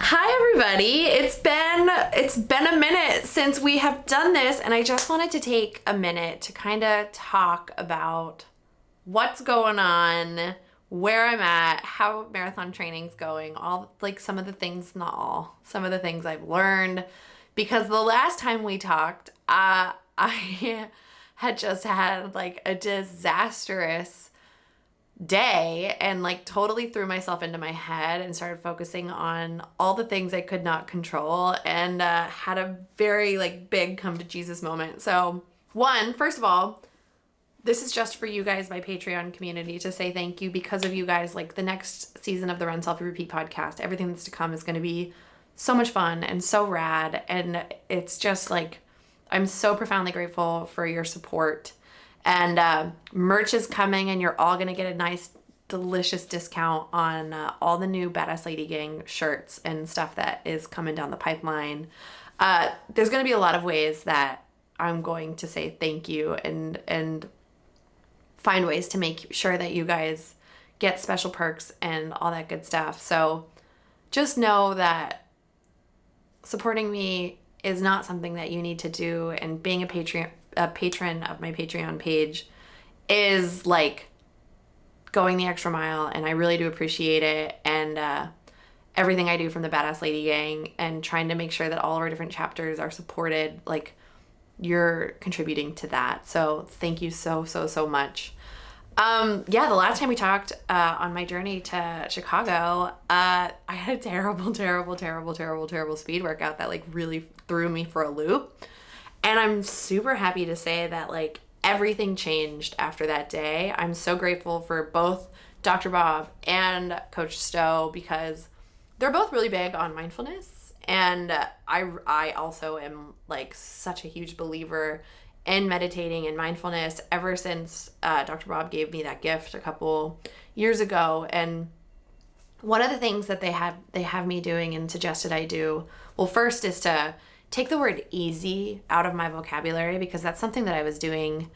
Hi everybody. It's been a minute since we have done this, and I just wanted to take a minute to kind of talk about what's going on, where I'm at, how marathon training's going, all like some of the things, not all, some of the things I've learned, because the last time we talked, I had just had like a disastrous day and like totally threw myself into my head and started focusing on all the things I could not control, and had a very like big come to Jesus moment. So first of all, this is just for you guys, my Patreon community, to say thank you. Because of you guys, like the next season of the Run Selfie Repeat podcast, everything that's to come is going to be so much fun and so rad. And it's just like, I'm so profoundly grateful for your support. And merch is coming, and you're all going to get a nice, delicious discount on all the new Badass Lady Gang shirts and stuff that is coming down the pipeline. There's going to be a lot of ways that I'm going to say thank you and find ways to make sure that you guys get special perks and all that good stuff. So just know that supporting me is not something that you need to do, and being a patron of my Patreon page is like going the extra mile, and I really do appreciate it. And everything I do from the Badass Lady Gang and trying to make sure that all of our different chapters are supported, like you're contributing to that. So thank you so much. The last time we talked on my journey to Chicago, I had a terrible speed workout that like really threw me for a loop. And I'm super happy to say that like everything changed after that day. I'm so grateful for both Dr. Bob and Coach Stowe, because they're both really big on mindfulness. And I also am like such a huge believer in meditating and mindfulness ever since Dr. Bob gave me that gift a couple years ago. And one of the things that they have me doing and suggested I do, well, first is to take the word easy out of my vocabulary, because that's something that I was doing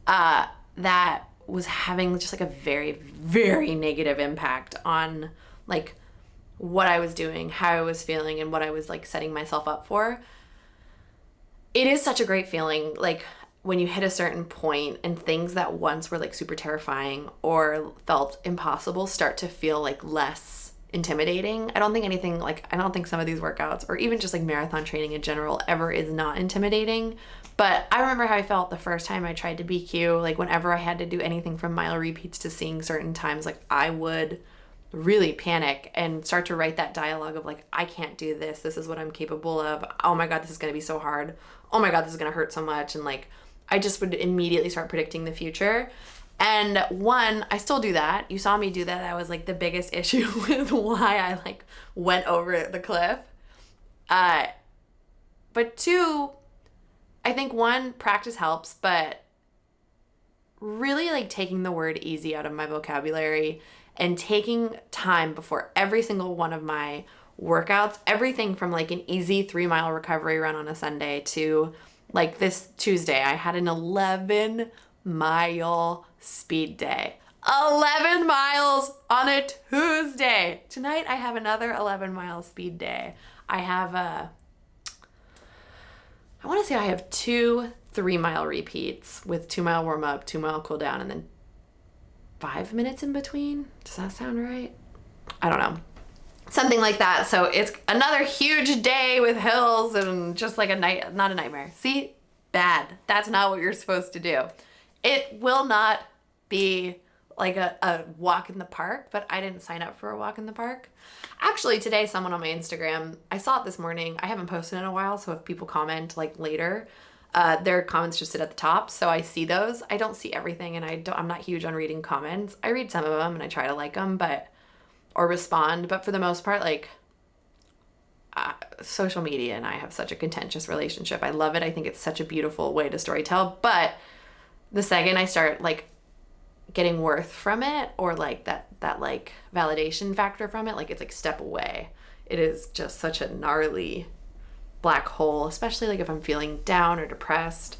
that was having just like a very, very negative impact on like what I was doing, how I was feeling, and what I was like setting myself up for. It is such a great feeling, like when you hit a certain point and things that once were like super terrifying or felt impossible start to feel like less intimidating. I don't think some of these workouts, or even just like marathon training in general, ever is not intimidating. But I remember how I felt the first time I tried to BQ, like whenever I had to do anything from mile repeats to seeing certain times, like I would really panic and start to write that dialogue of like, I can't do this. This is what I'm capable of. Oh my God, this is going to be so hard. Oh my God, this is going to hurt so much. And like, I just would immediately start predicting the future. And I still do that. You saw me do that. That was like the biggest issue with why I like went over the cliff. But two, I think practice helps, but really like taking the word easy out of my vocabulary and taking time before every single one of my workouts, everything from like an easy 3-mile recovery run on a Sunday to like this Tuesday, I had an 11-mile speed day. 11 miles on a Tuesday. Tonight I have another 11-mile speed day. I have I want to say I have 2 3-mile repeats with 2-mile warm up, 2-mile cool down, and then 5 minutes in between. Does that sound right? I don't know. Something like that. So it's another huge day with hills and just like not a nightmare. See? Bad. That's not what you're supposed to do. It will not be like a walk in the park, but I didn't sign up for a walk in the park. Actually, today, someone on my Instagram, I saw it this morning. I haven't posted in a while, so if people comment like later, their comments just sit at the top, so I see those. I don't see everything, and I'm not huge on reading comments. I read some of them, and I try to like them, or respond, but for the most part, like, social media and I have such a contentious relationship. I love it. I think it's such a beautiful way to storytell, but the second I start like getting worth from it, or like that like validation factor from it, like it's like step away. It is just such a gnarly black hole, especially like if I'm feeling down or depressed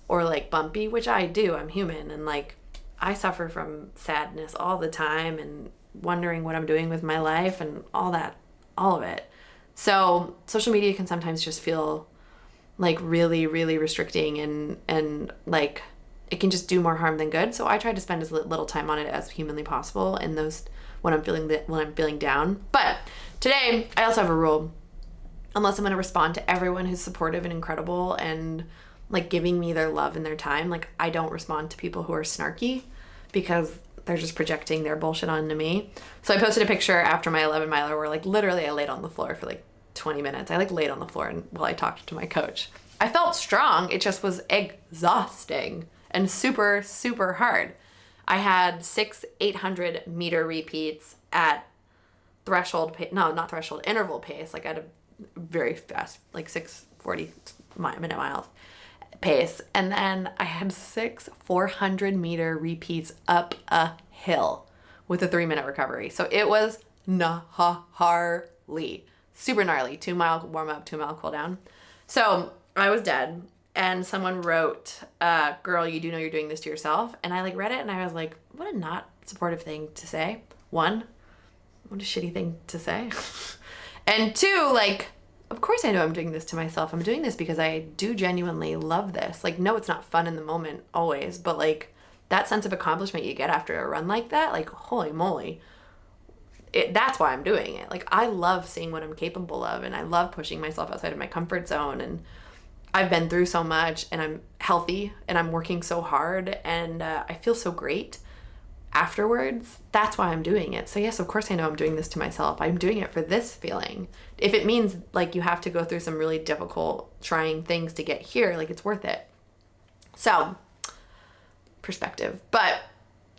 or like bumpy, which I do. I'm human, and like I suffer from sadness all the time and wondering what I'm doing with my life and all of it. So social media can sometimes just feel like really, really restricting and like it can just do more harm than good. So I try to spend as little time on it as humanly possible in those when I'm feeling down. But today I also have a rule. Unless I'm going to respond to everyone who's supportive and incredible and like giving me their love and their time, like I don't respond to people who are snarky because they're just projecting their bullshit onto me. So I posted a picture after my 11 miler where like literally I laid on the floor for like 20 minutes. I like laid on the floor while I talked to my coach. I felt strong. It just was exhausting and super, super hard. I had 6 800-meter repeats at interval pace, like at a very fast, like 6:40 minute miles pace. And then I had 6 400-meter repeats up a hill with a 3-minute recovery. So it was gnarly, super gnarly. 2-mile warm up, 2-mile cool down. So I was dead. And someone wrote, girl, you do know you're doing this to yourself. And I like read it and I was like, what a not supportive thing to say. 1, what a shitty thing to say. And 2, like, of course I know I'm doing this to myself. I'm doing this because I do genuinely love this. Like, no, it's not fun in the moment always, but like that sense of accomplishment you get after a run like that, like, holy moly, that's why I'm doing it. Like, I love seeing what I'm capable of and I love pushing myself outside of my comfort zone. And I've been through so much and I'm healthy and I'm working so hard and I feel so great afterwards. That's why I'm doing it. So yes, of course I know I'm doing this to myself. I'm doing it for this feeling. If it means like you have to go through some really difficult, trying things to get here, like it's worth it. So perspective. But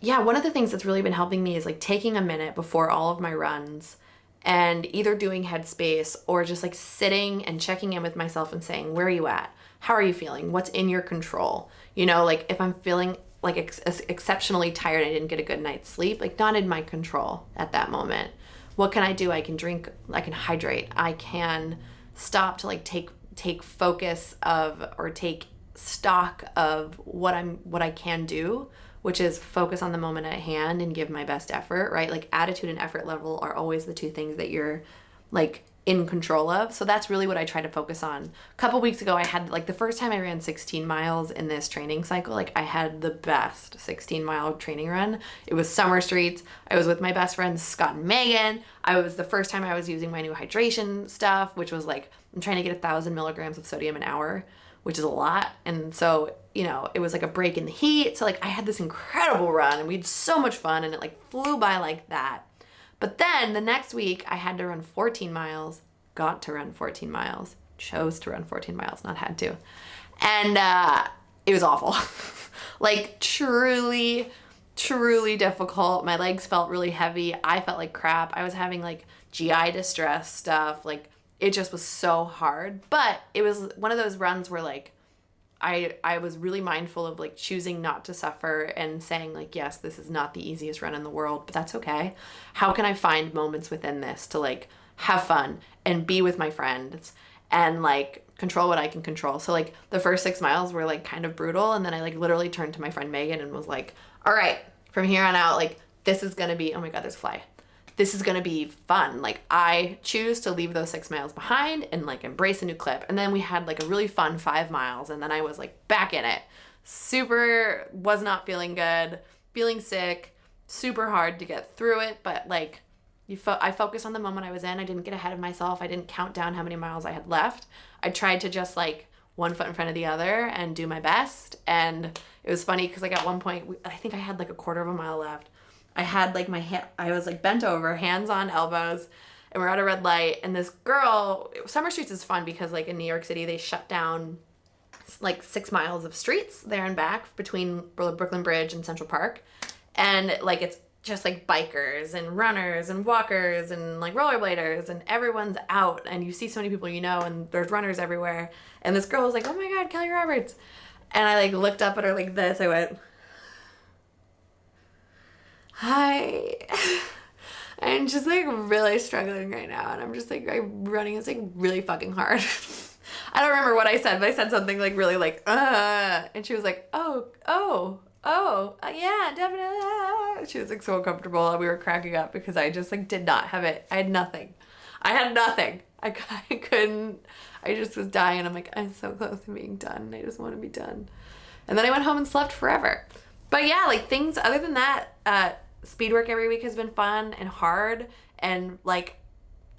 yeah, one of the things that's really been helping me is like taking a minute before all of my runs and either doing headspace or just like sitting and checking in with myself and saying, where are you at? How are you feeling? What's in your control? You know, like if I'm feeling like exceptionally tired and I didn't get a good night's sleep, like not in my control at that moment. What can I do? I can drink, I can hydrate. I can stop to like take focus of or take stock of what I can do, which is focus on the moment at hand and give my best effort, right? Like attitude and effort level are always the 2 things that you're like in control of. So that's really what I try to focus on. A couple weeks ago, I had like the first time I ran 16 miles in this training cycle, like I had the best 16-mile training run. It was summer streets. I was with my best friends, Scott and Megan. I was the first time I was using my new hydration stuff, which was like, I'm trying to get 1,000 milligrams of sodium an hour, which is a lot. And so, you know, it was like a break in the heat. So like I had this incredible run and we had so much fun and it like flew by like that. But then the next week I had to run 14 miles, got to run 14 miles, chose to run 14 miles, not had to. And it was awful. Like truly, truly difficult. My legs felt really heavy. I felt like crap. I was having like GI distress stuff. Like it just was so hard. But it was one of those runs where like I was really mindful of like choosing not to suffer and saying like, yes, this is not the easiest run in the world, but that's okay. How can I find moments within this to like have fun and be with my friends and like control what I can control? So like the first 6 miles were like kind of brutal. And then I like literally turned to my friend Megan and was like, all right, from here on out, like this is going to be, oh my God, there's a fly. This is going to be fun. Like I choose to leave those 6 miles behind and like embrace a new clip. And then we had like a really fun 5 miles. And then I was like back in it. Super was not feeling good, feeling sick, super hard to get through it. But like I focused on the moment I was in. I didn't get ahead of myself. I didn't count down how many miles I had left. I tried to just like one foot in front of the other and do my best. And it was funny because like at one point, I think I had like a quarter of a mile left. I had like I was like bent over, hands on elbows, and we're at a red light. And this girl, Summer Streets is fun because like in New York City, they shut down like 6 miles of streets there and back between Brooklyn Bridge and Central Park. And like, it's just like bikers and runners and walkers and like rollerbladers and everyone's out and you see so many people, you know, and there's runners everywhere. And this girl was like, oh my God, Kelly Roberts. And I like looked up at her like this. I went, hi. I'm just like really struggling right now. And I'm just like, running is like really fucking hard. I don't remember what I said, but I said something like really like, and she was like, yeah, definitely. She was like so uncomfortable and we were cracking up because I just like did not have it. I had nothing. I I couldn't. I just was dying. I'm like, I'm so close to being done. I just want to be done. And then I went home and slept forever. But yeah, like things other than that, speed work every week has been fun and hard. And like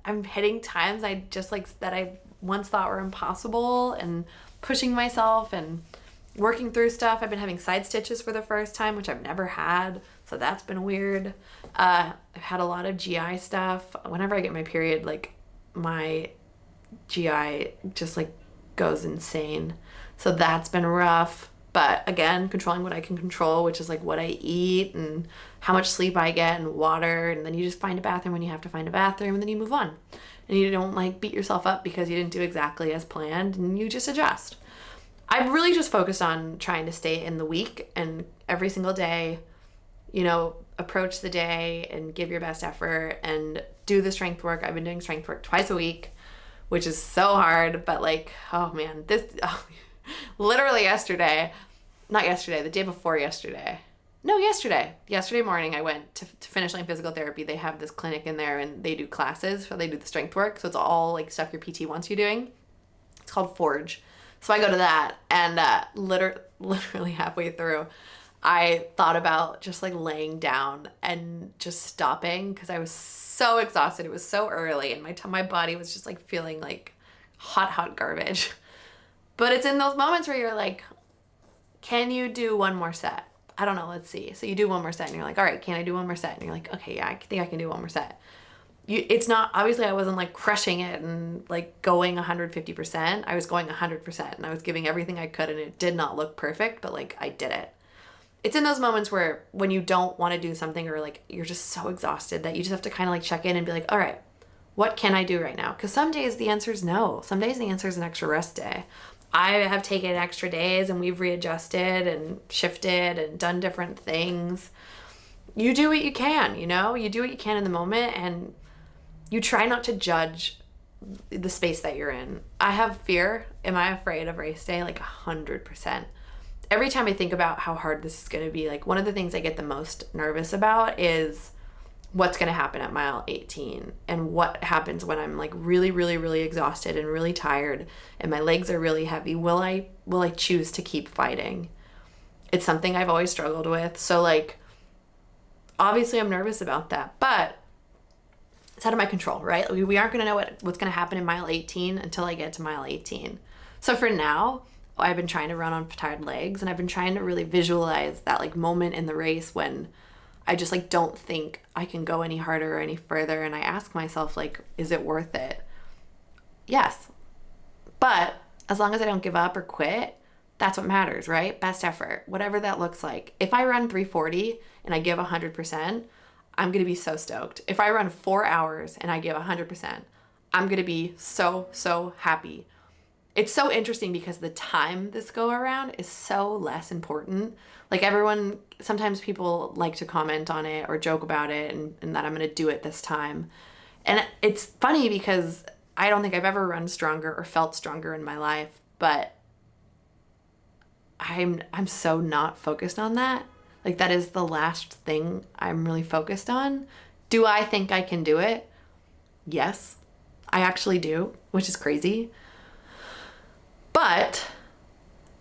I'm hitting times I just like that I once thought were impossible and pushing myself and working through stuff. I've been having side stitches for the first time, which I've never had. So that's been weird. I've had a lot of GI stuff. Whenever I get my period, like my GI just like goes insane. So that's been rough. But again, controlling what I can control, which is like what I eat and how much sleep I get and water. And then you just find a bathroom when you have to find a bathroom, and then you move on. And you don't like beat yourself up because you didn't do exactly as planned, and you just adjust. I've really just focused on trying to stay in the week and every single day, you know, approach the day and give your best effort and do the strength work. I've been doing strength work twice a week, which is so hard, but like, oh man, literally the day before yesterday. No, yesterday morning I went to Finish Line Physical Therapy. They have this clinic in there and they do classes, so they do the strength work. So it's all like stuff your PT wants you doing. It's called Forge. So I go to that, and literally halfway through, I thought about just like laying down and just stopping because I was so exhausted. It was so early, and my body was just like feeling like hot garbage. But it's in those moments where you're like, can you do one more set? I don't know, let's see. So you do one more set, and you're like, all right, can I do one more set? And you're like, okay, yeah, I think I can do one more set. It's not, obviously I wasn't like crushing it and like going 150%. I was going 100%, and I was giving everything I could, and it did not look perfect, but like I did it. It's in those moments where when you don't want to do something, or like you're just so exhausted that you just have to kind of like check in and be like, all right, what can I do right now? Because some days the answer is no. Some days the answer is an extra rest day. I have taken extra days, and we've readjusted and shifted and done different things. You do what you can, you know? You do what you can in the moment, and you try not to judge the space that you're in. I have fear. Am I afraid of race day? Like 100%. Every time I think about how hard this is going to be, like one of the things I get the most nervous about is what's going to happen at mile 18 and what happens when I'm like really, really, really exhausted and really tired and my legs are really heavy. Will I choose to keep fighting? It's something I've always struggled with. So like, obviously I'm nervous about that, but it's out of my control, right? We aren't going to know what's going to happen in mile 18 until I get to mile 18. So for now, I've been trying to run on tired legs, and I've been trying to really visualize that like moment in the race when I just like don't think I can go any harder or any further. And I ask myself, like, is it worth it? Yes. But as long as I don't give up or quit, that's what matters, right? Best effort, whatever that looks like. If I run 340 and I give 100%, I'm going to be so stoked. If I run 4 hours and I give 100%, I'm going to be so happy. It's so interesting because the time this go around is so less important. Like everyone, sometimes people like to comment on it or joke about it and that I'm going to do it this time. And it's funny because I don't think I've ever run stronger or felt stronger in my life, but I'm so not focused on that. Like that is the last thing I'm really focused on. Do I think I can do it? Yes, I actually do, which is crazy. But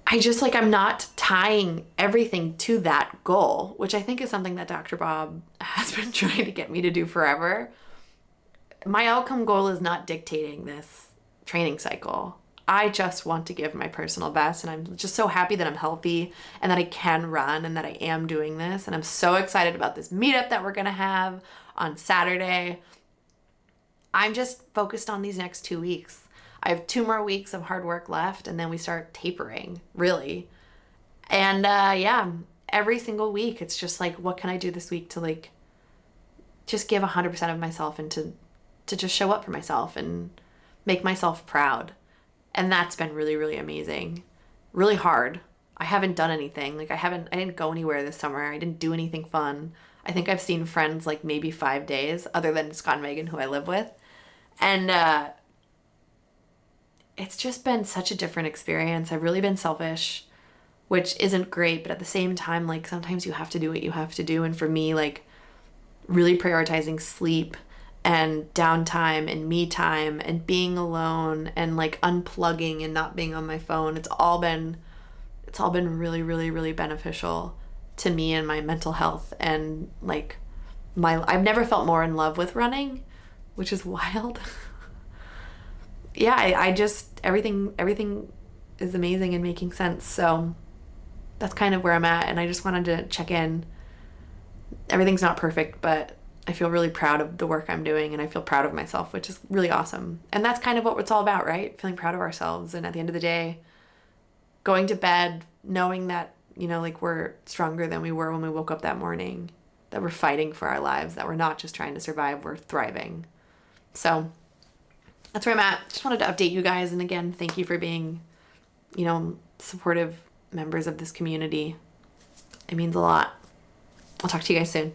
I just like, I'm not tying everything to that goal, which I think is something that Dr. Bob has been trying to get me to do forever. My outcome goal is not dictating this training cycle. I just want to give my personal best, and I'm just so happy that I'm healthy and that I can run and that I am doing this. And I'm so excited about this meetup that we're going to have on Saturday. I'm just focused on these next 2 weeks. I have 2 more weeks of hard work left, and then we start tapering, really. And yeah, every single week, it's just like, what can I do this week to like just give 100% of myself and to just show up for myself and make myself proud. And that's been really, really amazing. Really hard. I haven't done anything. Like I didn't go anywhere this summer. I didn't do anything fun. I think I've seen friends like maybe 5 days other than Scott and Megan, who I live with. And it's just been such a different experience. I've really been selfish, which isn't great, but at the same time, like sometimes you have to do what you have to do. And for me, like really prioritizing sleep and downtime and me time and being alone and like unplugging and not being on my phone. It's all been really, really, really beneficial to me and my mental health, and like I've never felt more in love with running, which is wild. Yeah, I just, everything is amazing and making sense. So that's kind of where I'm at, and I just wanted to check in. Everything's not perfect, but I feel really proud of the work I'm doing, and I feel proud of myself, which is really awesome. And that's kind of what it's all about, right? Feeling proud of ourselves, and at the end of the day, going to bed knowing that, you know, like we're stronger than we were when we woke up that morning, that we're fighting for our lives, that we're not just trying to survive, we're thriving. So that's where I'm at. Just wanted to update you guys. And again, thank you for being, you know, supportive members of this community. It means a lot. I'll talk to you guys soon.